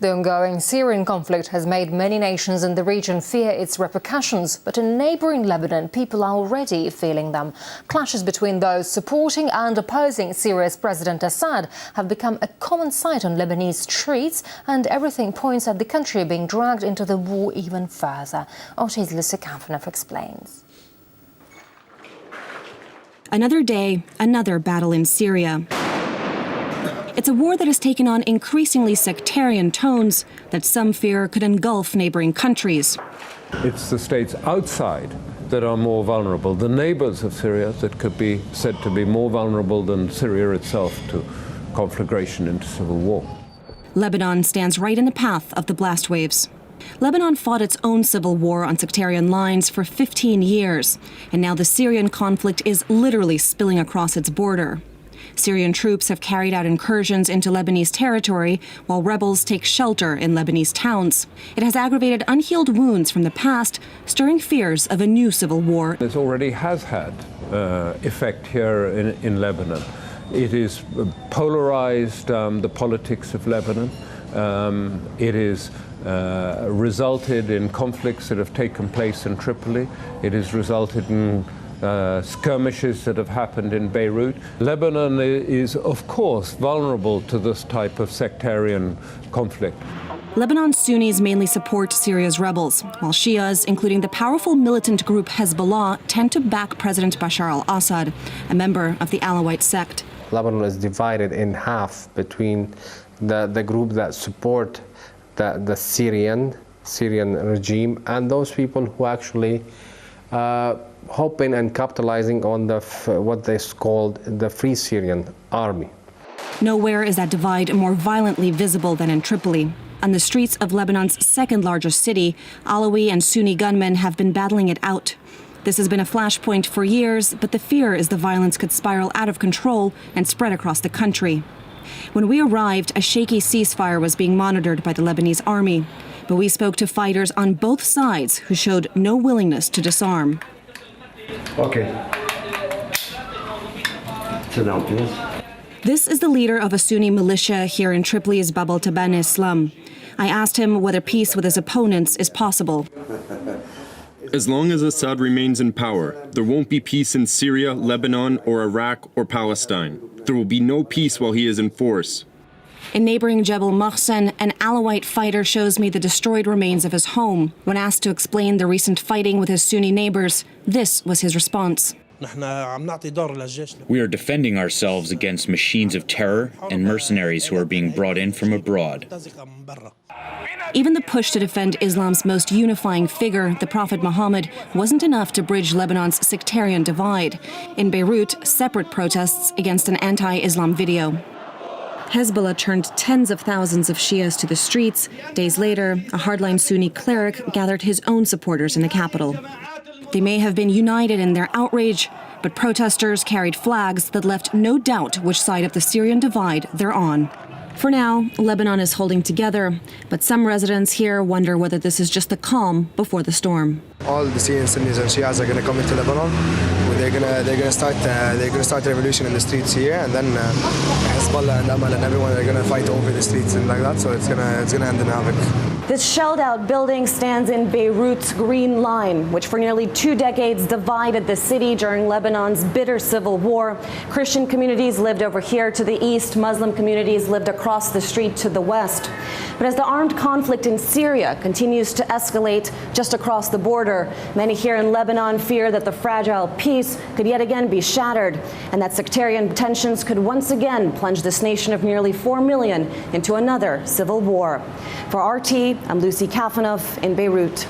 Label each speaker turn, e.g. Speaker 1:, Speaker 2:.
Speaker 1: The ongoing Syrian conflict has made many nations in the region fear its repercussions, but in neighbouring Lebanon, people are already feeling them. Clashes between those supporting and opposing Syria's President Assad have become a common sight on Lebanese streets, and everything points at the country being dragged into the war even further. OT's Lucy Kafanov explains.
Speaker 2: Another day, another battle in Syria. It's a war that has taken on increasingly sectarian tones that some fear could engulf neighboring countries.
Speaker 3: It's the states outside that are more vulnerable, the neighbors of Syria that could be said to be more vulnerable than Syria itself to conflagration into civil war.
Speaker 2: Lebanon stands right in the path of the blast waves. Lebanon fought its own civil war on sectarian lines for 15 years, and now the Syrian conflict is literally spilling across its border. Syrian troops have carried out incursions into Lebanese territory, while rebels take shelter in Lebanese towns. It has aggravated unhealed wounds from the past, stirring fears of a new civil war.
Speaker 3: This already has had effect here in Lebanon. It is polarized the politics of Lebanon. It is resulted in conflicts that have taken place in Tripoli. It has resulted in skirmishes that have happened in Beirut. Lebanon is, of course, vulnerable to this type of sectarian conflict.
Speaker 2: Lebanon's Sunnis mainly support Syria's rebels, while Shias, including the powerful militant group Hezbollah, tend to back President Bashar al-Assad, a member of the Alawite sect.
Speaker 4: Lebanon is divided in half between the group that support the Syrian regime and those people who actually hoping and capitalizing on what they called the Free Syrian Army.
Speaker 2: Nowhere is that divide more violently visible than in Tripoli. On the streets of Lebanon's second largest city, Alawi and Sunni gunmen have been battling it out. This has been a flashpoint for years, but the fear is the violence could spiral out of control and spread across the country. When we arrived, a shaky ceasefire was being monitored by the Lebanese army, but we spoke to fighters on both sides who showed no willingness to disarm.
Speaker 5: Okay. Sit down, please.
Speaker 2: This is the leader of a Sunni militia here in Tripoli's Bab al-Taban slum. I asked him whether peace with his opponents is possible.
Speaker 6: As long as Assad remains in power, there won't be peace in Syria, Lebanon, or Iraq, or Palestine. There will be no peace while he is in force.
Speaker 2: In neighboring Jebel Mohsen, an Alawite fighter shows me the destroyed remains of his home. When asked to explain the recent fighting with his Sunni neighbors, this was his response.
Speaker 7: We are defending ourselves against machines of terror and mercenaries who are being brought in from abroad.
Speaker 2: Even the push to defend Islam's most unifying figure, the Prophet Muhammad, wasn't enough to bridge Lebanon's sectarian divide. In Beirut, separate protests against an anti-Islam video. Hezbollah turned tens of thousands of Shias to the streets. Days later, a hardline Sunni cleric gathered his own supporters in the capital. They may have been united in their outrage, but protesters carried flags that left no doubt which side of the Syrian divide they're on. For now, Lebanon is holding together, but some residents here wonder whether this is just the calm before the storm.
Speaker 8: All the Syrian Sunnis and Shias are going to come into Lebanon. They're going to start a revolution in the streets here, and then Hezbollah and Amal and everyone are going to fight over the streets and like that. So it's going to end in havoc.
Speaker 9: This shelled-out building stands in Beirut's Green Line, which for nearly 2 decades divided the city during Lebanon's bitter civil war. Christian communities lived over here to the east, Muslim communities lived across the street to the west. But as the armed conflict in Syria continues to escalate just across the border, many here in Lebanon fear that the fragile peace could yet again be shattered, and that sectarian tensions could once again plunge this nation of nearly 4 million into another civil war. For RT, I'm Lucy Kafanov in Beirut.